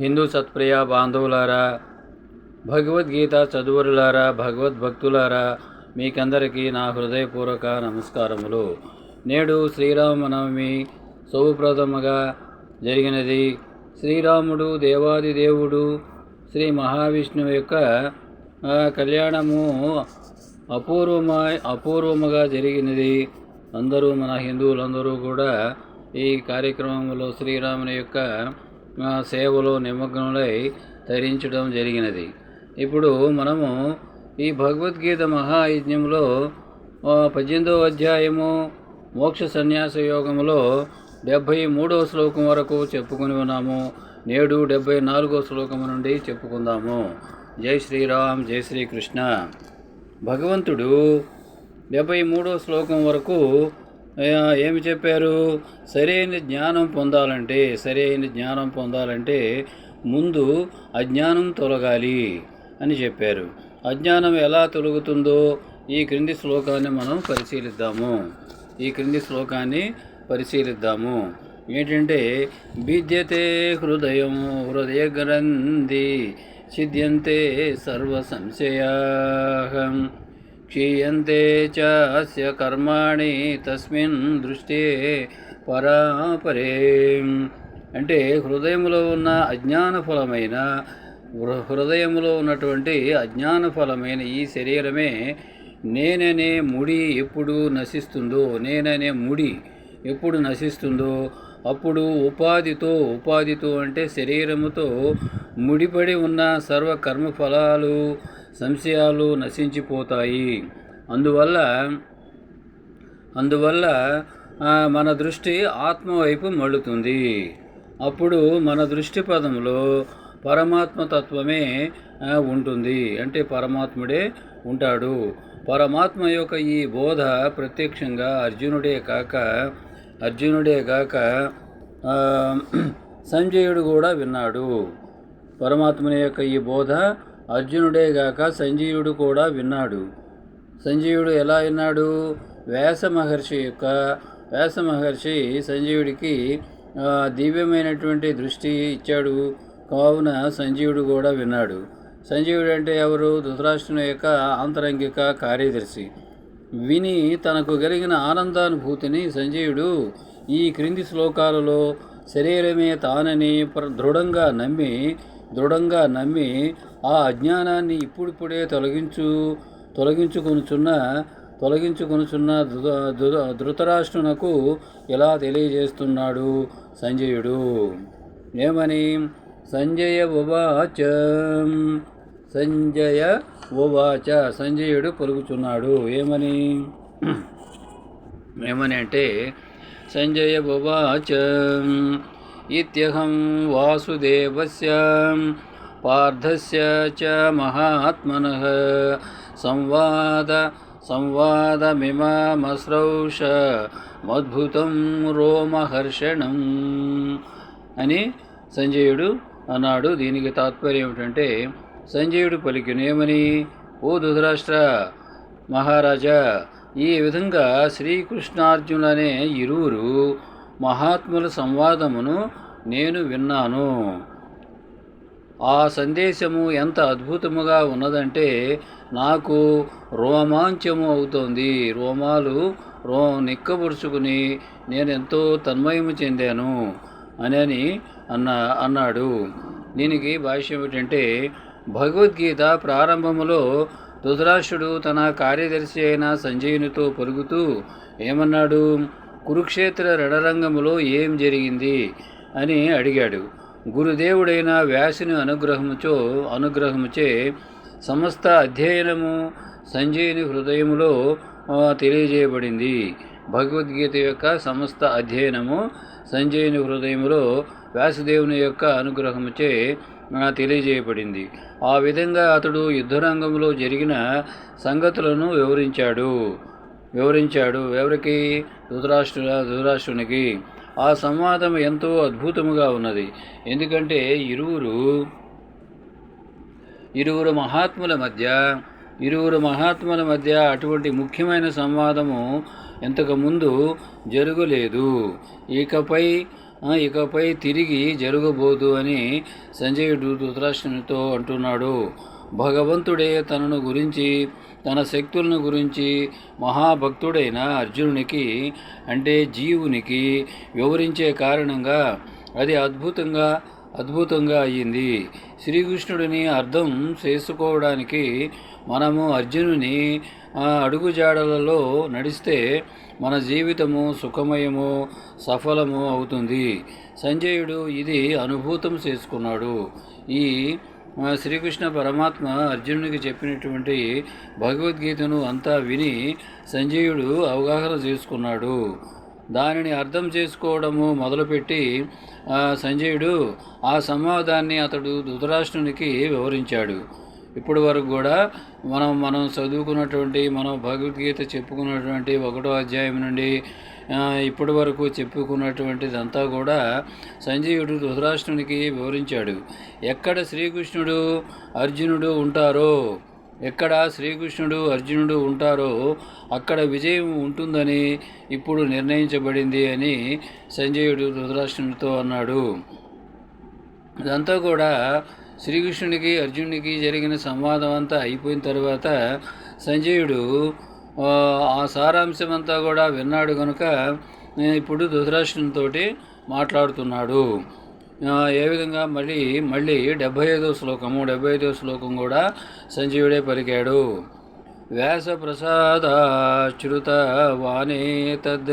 హిందూ సత్ప్రియ బాంధవులారా, భగవద్గీత చదువురులారా, భగవద్భక్తులారా, మీకందరికీ నా హృదయపూర్వక నమస్కారములు. నేడు శ్రీరామనవమి శుభప్రదముగా జరిగినది. శ్రీరాముడు దేవాది దేవుడు శ్రీ మహావిష్ణువు యొక్క కళ్యాణము అపూర్వముగా జరిగినది. అందరూ మన హిందువులందరూ కూడా ఈ కార్యక్రమంలో శ్రీరాముని యొక్క సేవలో నిమగ్నమై తరించడం జరిగినది. ఇప్పుడు మనము ఈ భగవద్గీత మహాయజ్ఞంలో 18వ అధ్యాయము మోక్ష సన్యాస యోగములో 73వ శ్లోకం వరకు చెప్పుకొని ఉన్నాము. నేడు 74వ శ్లోకము నుండి చెప్పుకుందాము. జై శ్రీరామ్, జై శ్రీకృష్ణ. భగవంతుడు 73వ శ్లోకం వరకు ఏమి చెప్పారు? సరైన జ్ఞానం పొందాలంటే ముందు అజ్ఞానం తొలగాలి అని చెప్పారు. అజ్ఞానం ఎలా తొలగుతుందో ఈ క్రింది శ్లోకాన్ని మనం పరిశీలిద్దాము. ఏంటంటే, భిద్యతే హృదయ గ్రంథి ఛిద్యంతే సర్వ సంశయాః క్షీయంతే చ అస్య కర్మాణి తస్మిన్ దృష్టే పరాపరే. అంటే హృదయంలో ఉన్నటువంటి అజ్ఞాన ఫలమైన ఈ శరీరమే నేననే ముడి ఎప్పుడు నశిస్తుందో అప్పుడు ఉపాధితో అంటే శరీరముతో ముడిపడి ఉన్న సర్వ కర్మఫలాలు సంశయాలు నశించిపోతాయి. అందువల్ల మన దృష్టి ఆత్మ వైపు మళ్ళుతుంది. అప్పుడు మన దృష్టి పదంలో పరమాత్మతత్వమే ఉంటుంది. అంటే పరమాత్ముడే ఉంటాడు. పరమాత్మ యొక్క ఈ బోధ ప్రత్యక్షంగా అర్జునుడే కాక సంజయుడు కూడా విన్నాడు. పరమాత్మని యొక్క ఈ బోధ అర్జునుడే గాక సంజీవుడు కూడా విన్నాడు. సంజీవుడు ఎలా విన్నాడు? వ్యాస మహర్షి సంజీవుడికి దివ్యమైనటువంటి దృష్టి ఇచ్చాడు. కావున సంజీవుడు కూడా విన్నాడు. సంజీవుడు అంటే ఎవరు? ధృతరాష్ట్రుని యొక్క ఆంతరంగిక కార్యదర్శి. విని తనకు కలిగిన ఆనందానుభూతిని సంజీవుడు ఈ క్రింది శ్లోకాలలో శరీరమే తానని దృఢంగా నమ్మి ఆ అజ్ఞానాన్ని ఇప్పుడిప్పుడే తొలగించుకొనుచున్న ధృతరాష్ట్రునకు ఎలా తెలియజేస్తున్నాడు సంజయుడు. ఏమని? సంజయ ఉవాచ సంజయుడు పలుకుచున్నాడు. ఏమని అంటే, సంజయ ఉవాచ ఇత్యహం వాసుదేవస్య పార్థస్య చ మహాత్మనః సంవాదమిమామశ్రౌష మద్భుతం రోమహర్షణం అని సంజయుడు అన్నాడు. దీనికి తాత్పర్యం ఏమిటంటే, సంజయుడు పలికిన ఏమని? ఓ ధృతరాష్ట్ర మహారాజా, ఈ విధంగా శ్రీకృష్ణార్జునులనే ఇరువురు మహాత్ముల సంవాదమును నేను విన్నాను. ఆ సందేశము ఎంత అద్భుతముగా ఉన్నదంటే నాకు రోమాంచము అవుతోంది. రోమాలు నిక్కబురుచుకుని నేనెంతో తన్మయము చెందాను అని అన్నాడు. దీనికి భాష్యం ఏమిటంటే, భగవద్గీత ప్రారంభములో ధృతరాష్ట్రుడు తన కార్యదర్శి అయిన సంజయునితో పలుకుతూ ఏమన్నాడు? కురుక్షేత్ర రణరంగములో ఏం జరిగింది అని అడిగాడు. గురుదేవుడైన వ్యాసుని అనుగ్రహముచే సమస్త అధ్యయనము సంజయుని హృదయములో తెలియజేయబడింది. భగవద్గీత యొక్క సమస్త అధ్యయనము సంజయుని హృదయములో వ్యాసదేవుని యొక్క అనుగ్రహముచే తెలియజేయబడింది. ఆ విధంగా అతడు యుద్ధరంగంలో జరిగిన సంగతులను వివరించాడు. ఎవరికి? ధృతరాష్ట్రునికి. ఆ సంవాదం ఎంతో అద్భుతముగా ఉన్నది. ఎందుకంటే ఇరువురు మహాత్ముల మధ్య అటువంటి ముఖ్యమైన సంవాదము ఇంతకుముందు జరగలేదు. ఇకపై ఇకపై తిరిగి జరగబోదు అని సంజయుడు ధృతరాష్ట్రునితో అంటున్నాడు. భగవంతుడే తనను గురించి, తన శక్తులను గురించి మహాభక్తుడైన అర్జునునికి అంటే జీవునికి వివరించే కారణంగా అది అద్భుతంగా అయ్యింది. శ్రీకృష్ణుడిని అర్థం చేసుకోవడానికి మనము అర్జునుని అడుగుజాడలలో నడిస్తే మన జీవితము సుఖమయము, సఫలము అవుతుంది. సంజయుడు ఇది అనుభూతం చేసుకున్నాడు. ఈ శ్రీకృష్ణ పరమాత్మ అర్జునునికి చెప్పినటువంటి భగవద్గీతను అంతా విని సంజయుడు అవగాహన చేసుకున్నాడు. దానిని అర్థం చేసుకోవడము మొదలుపెట్టి సంజయుడు ఆ సంవాదాన్ని అతడు ధృతరాష్ట్రునికి వివరించాడు. ఇప్పటి వరకు కూడా మనం చదువుకున్నటువంటి, మనం భగవద్గీత చెప్పుకున్నటువంటి 1వ అధ్యాయం నుండి ఇప్పటి వరకు చెప్పుకున్నటువంటిదంతా కూడా సంజయుడు ధృతరాష్ట్రునికి వివరించాడు. ఎక్కడ శ్రీకృష్ణుడు అర్జునుడు ఉంటారో అక్కడ విజయం ఉంటుందని ఇప్పుడు నిర్ణయించబడింది అని సంజయుడు ధృతరాష్ట్రునితో అన్నాడు. ఇదంతా కూడా శ్రీకృష్ణునికి అర్జునునికి జరిగిన సంవాదం అంతా అయిపోయిన తర్వాత సంజయుడు ఆ సారాంశం అంతా కూడా విన్నాడు కనుక ఇప్పుడు ధృతరాష్ట్రునితో మాట్లాడుతున్నాడు. ఏ విధంగా మళ్ళీ 75వ శ్లోకం కూడా సంజయుడే పలికాడు. వ్యాస ప్రసాదాచ్యుత వానేతద్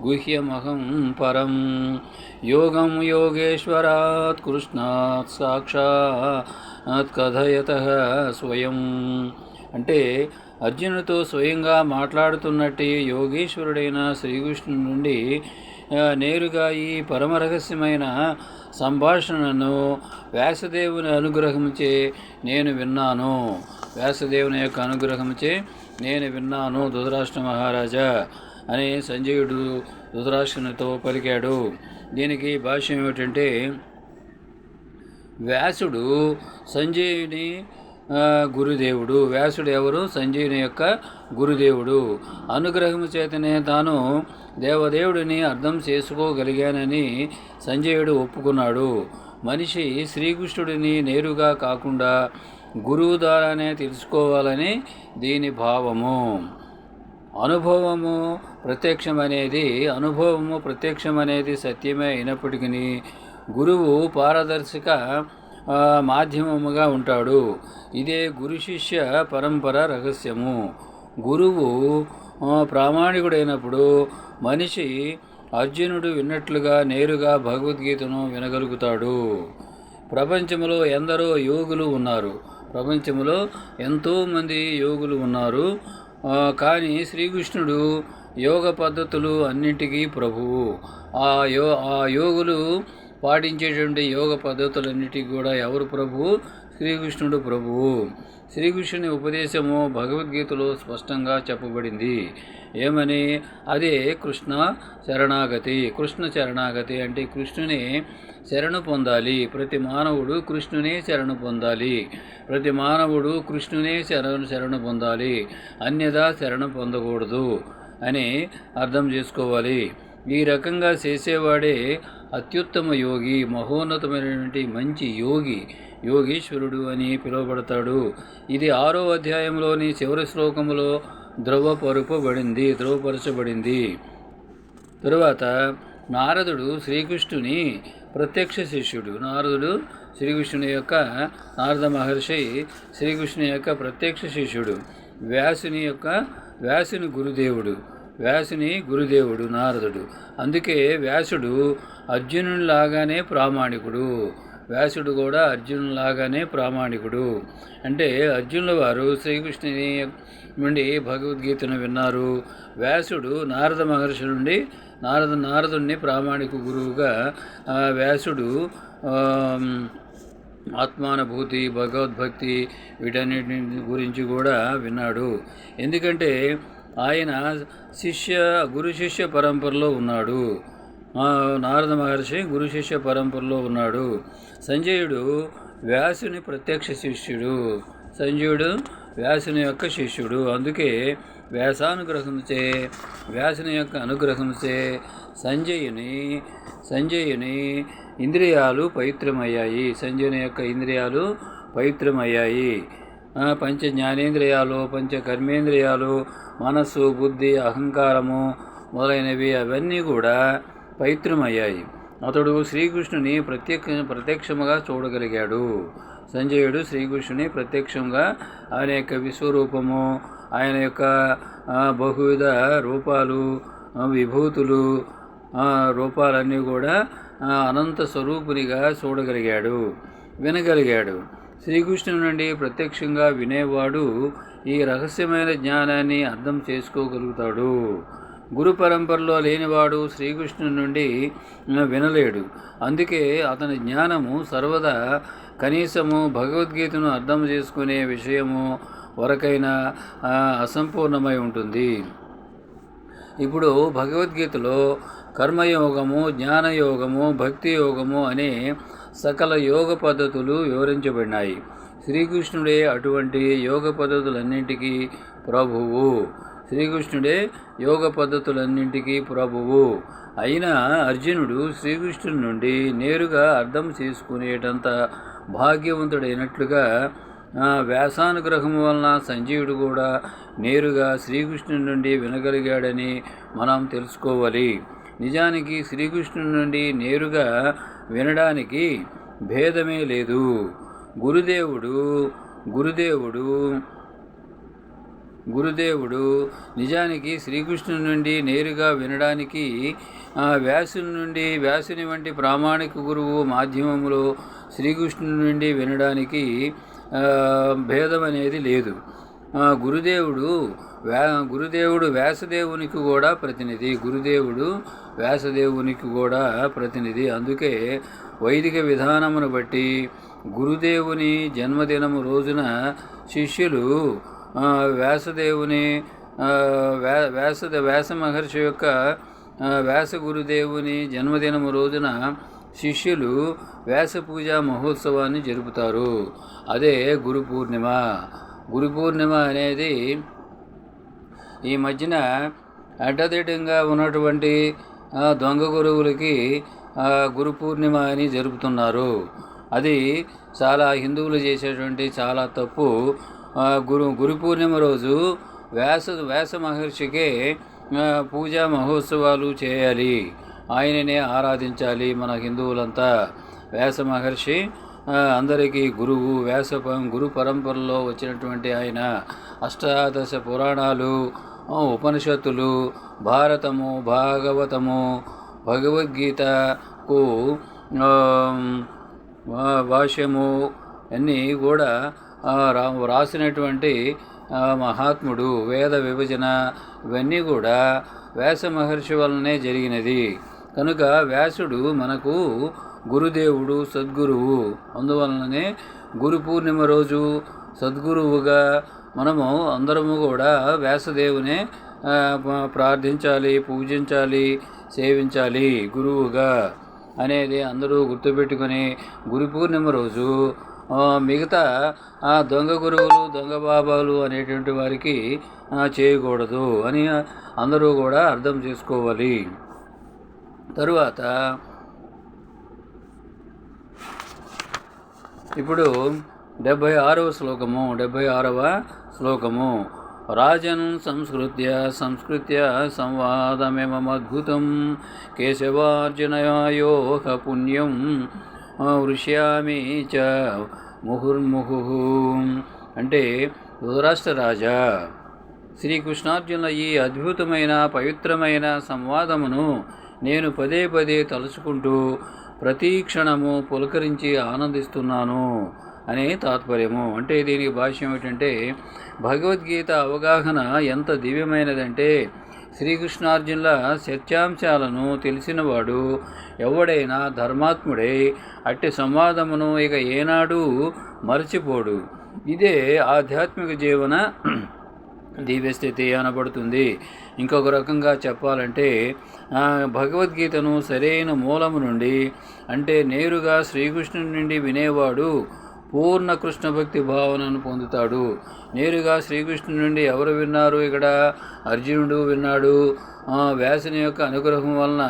గుహ్యమహం పరం యోగం యోగేశ్వరాత్ కృష్ణాత్ సాక్షాత్ కథయతః స్వయం. అంటే అర్జునుడితో స్వయంగా మాట్లాడుతున్నట్టు యోగేశ్వరుడైన శ్రీకృష్ణుడి నుండి నేరుగా ఈ పరమరహస్యమైన సంభాషణను వ్యాసదేవుని అనుగ్రహంచే నేను విన్నాను. వ్యాసదేవుని యొక్క అనుగ్రహంచే నేను విన్నాను ధృతరాష్ట్ర మహారాజా అని సంజయుడు ధృతరాష్ట్రునితో పలికాడు. దీనికి భాష్యం ఏమిటంటే, వ్యాసుడు సంజయుని గురుదేవుడు. వ్యాసుడు ఎవరు? సంజయుని యొక్క గురుదేవుడు. అనుగ్రహం చేతనే తాను దేవదేవుడిని అర్థం చేసుకోగలిగానని సంజయుడు ఒప్పుకున్నాడు. మనిషి శ్రీకృష్ణుడిని నేరుగా కాకుండా గురువు ద్వారానే తెలుసుకోవాలని దీని భావము. అనుభవము ప్రత్యక్షమనేది సత్యమే అయినప్పటికీ గురువు పారదర్శక మాధ్యమముగా ఉంటాడు. ఇదే గురు శిష్య పరంపర రహస్యము. గురువు ప్రామాణికుడైనప్పుడు మనిషి అర్జునుడు విన్నట్లుగా నేరుగా భగవద్గీతను వినగలుగుతాడు. ప్రపంచంలో ఎందరో యోగులు ఉన్నారు. ప్రపంచంలో ఎంతోమంది యోగులు ఉన్నారు. కానీ శ్రీకృష్ణుడు యోగ పద్ధతులు అన్నింటికీ ప్రభువు. ఆ యోగులు పాటించేటువంటి యోగ పద్ధతులన్నిటికీ కూడా ఎవరు ప్రభువు? శ్రీకృష్ణుడు ప్రభువు. శ్రీకృష్ణుని ఉపదేశము భగవద్గీతలో స్పష్టంగా చెప్పబడింది. ఏమని? అదే కృష్ణ శరణాగతి అంటే కృష్ణుని శరణు పొందాలి. ప్రతి మానవుడు కృష్ణునే శరణు పొందాలి. శరణు పొందాలి, అన్యదా శరణు పొందకూడదు అని అర్థం చేసుకోవాలి. ఈ రకంగా చేసేవాడే అత్యుత్తమ యోగి, మహోన్నతమైనటువంటి మంచి యోగీశ్వరుడు అని పిలువబడతాడు. ఇది 6వ అధ్యాయంలోని చివరి శ్లోకములో ధృవపరచబడింది. తరువాత నారదుడు శ్రీకృష్ణుని ప్రత్యక్ష శిష్యుడు. నారద మహర్షి శ్రీకృష్ణుని యొక్క ప్రత్యక్ష శిష్యుడు. వ్యాసుని గురుదేవుడు నారదుడు. అందుకే వ్యాసుడు అర్జునునిలాగానే ప్రామాణికుడు. అంటే అర్జునుల వారు శ్రీకృష్ణుని నుండి భగవద్గీతను విన్నారు. వ్యాసుడు నారద మహర్షి నుండి నారదుని ప్రామాణిక గురువుగా వ్యాసుడు ఆత్మానుభూతి, భగవద్భక్తి వీటన్నిటి గురించి కూడా విన్నాడు. ఎందుకంటే ఆయన గురు శిష్య పరంపరలో ఉన్నాడు. నారద మహర్షి గురు శిష్య పరంపరలో ఉన్నాడు. సంజయుడు వ్యాసుని ప్రత్యక్ష శిష్యుడు. వ్యాసుని యొక్క శిష్యుడు. అందుకే వ్యాసుని యొక్క అనుగ్రహంచే సంజయుని ఇంద్రియాలు పవిత్రమయ్యాయి. సంజయుని యొక్క ఇంద్రియాలు పవిత్రమయ్యాయి. పంచ జ్ఞానేంద్రియాలు, పంచ కర్మేంద్రియాలు, మనస్సు, బుద్ధి, అహంకారము మొదలైనవి అవన్నీ కూడా పవిత్రమయ్యాయి. అతడు శ్రీకృష్ణుని ప్రత్యక్షముగా చూడగలిగాడు. సంజయుడు శ్రీకృష్ణుని ప్రత్యక్షంగా ఆయన యొక్క విశ్వరూపము, ఆయన యొక్క బహువిధ రూపాలు, విభూతులు, రూపాలన్నీ కూడా అనంత స్వరూపునిగా చూడగలిగాడు, వినగలిగాడు. శ్రీకృష్ణుని నుండి ప్రత్యక్షంగా వినేవాడు ఈ రహస్యమైన జ్ఞానాన్ని అర్థం చేసుకోగలుగుతాడు. గురు పరంపరలో లేనివాడు శ్రీకృష్ణుని నుండి వినలేడు. అందుకే అతని జ్ఞానము సర్వదా కనీసము భగవద్గీతను అర్థం చేసుకునే విషయము వరకైనా అసంపూర్ణమై ఉంటుంది. ఇప్పుడు భగవద్గీతలో కర్మయోగము, జ్ఞానయోగము, భక్తి యోగము అనే సకల యోగ పద్ధతులు వివరించబడినాయి. శ్రీకృష్ణుడే అటువంటి యోగ పద్ధతులన్నింటికీ ప్రభువు. శ్రీకృష్ణుడే యోగ పద్ధతులన్నింటికీ ప్రభువు అయిన అర్జునుడు శ్రీకృష్ణుడి నుండి నేరుగా అర్థం చేసుకునేటంత భాగ్యవంతుడైనట్లుగా వ్యాసానుగ్రహం వలన సంజీవుడు కూడా నేరుగా శ్రీకృష్ణుడి నుండి వినగలిగాడని మనం తెలుసుకోవాలి. నిజానికి శ్రీకృష్ణుడి నుండి నేరుగా వినడానికి భేదమే లేదు. గురుదేవుడు నిజానికి శ్రీకృష్ణుని నుండి నేరుగా వినడానికి వ్యాసుని వంటి ప్రామాణిక గురువు మాధ్యమంలో శ్రీకృష్ణుని నుండి వినడానికి భేదం అనేది లేదు. గురుదేవుడు వ్యాసదేవునికి కూడా ప్రతినిధి. అందుకే వైదిక విధానమును బట్టి గురుదేవుని జన్మదినము రోజున శిష్యులు వ్యాస మహర్షి యొక్క వ్యాస గురుదేవుని జన్మదినము రోజున శిష్యులు వ్యాస పూజా మహోత్సవాన్ని జరుపుతారు. అదే గురు పూర్ణిమ అనేది ఈ మధ్యన అడ్డదిడ్డంగా ఉన్నటువంటి దొంగ గురువులకి గురు పూర్ణిమ అని జరుపుతున్నారు. అది చాలా హిందువులు చేసేటువంటి చాలా తప్పు. గురు పూర్ణిమ రోజు వ్యాస మహర్షికే పూజా మహోత్సవాలు చేయాలి, ఆయననే ఆరాధించాలి మన హిందువులంతా. వ్యాస మహర్షి అందరికీ గురువు. గురు పరంపరలో వచ్చినటువంటి ఆయన అష్టాదశ పురాణాలు, ఉపనిషత్తులు, భారతము, భాగవతము, భగవద్గీతకు భాష్యము అన్నీ కూడా రాసినటువంటి మహాత్ముడు. వేద విభజన ఇవన్నీ కూడా వ్యాస మహర్షి వలనే జరిగినది. కనుక వ్యాసుడు మనకు గురుదేవుడు, సద్గురువు. అందువలననే గురు పూర్ణిమ రోజు సద్గురువుగా మనము అందరము కూడా వ్యాసదేవునే ప్రార్థించాలి, పూజించాలి, సేవించాలి గురువుగా అనేది అందరూ గుర్తుపెట్టుకొని గురు పూర్ణిమ రోజు మిగతా దొంగ గురువులు, దొంగ బాబాలు అనేటువంటి వారికి చేయకూడదు అని అందరూ కూడా అర్థం చేసుకోవాలి. తరువాత ఇప్పుడు 76వ శ్లోకము. రాజన్ సంస్కృత్య సంవాదమేమద్భుతం కేశవార్జునయోః పుణ్యం వృష్యామి చ ముహుర్ముహు. అంటే ధృతరాష్ట్ర రాజా, శ్రీకృష్ణార్జునుల ఈ అద్భుతమైన పవిత్రమైన సంవాదమును నేను పదే పదే తలుచుకుంటూ ప్రతి క్షణము పులకరించి ఆనందిస్తున్నాను అనే తాత్పర్యము. అంటే దీనికి భాష్యం ఏమిటంటే, భగవద్గీత అవగాహన ఎంత దివ్యమైనదంటే శ్రీకృష్ణార్జునుల సత్యాంశాలను తెలిసినవాడు ఎవడైనా ధర్మాత్ముడై అట్టి సంవాదమును ఇక ఏనాడు మరచిపోడు. ఇదే ఆధ్యాత్మిక జీవన దివ్యస్థితి అనబడుతుంది. ఇంకొక రకంగా చెప్పాలంటే భగవద్గీతను సరైన మూలము నుండి అంటే నేరుగా శ్రీకృష్ణుడి నుండి వినేవాడు పూర్ణ కృష్ణ భక్తి భావనను పొందుతాడు. నేరుగా శ్రీకృష్ణుడి నుండి ఎవరు విన్నారు? ఇక్కడ అర్జునుడు విన్నాడు. వ్యాసుని యొక్క అనుగ్రహం వలన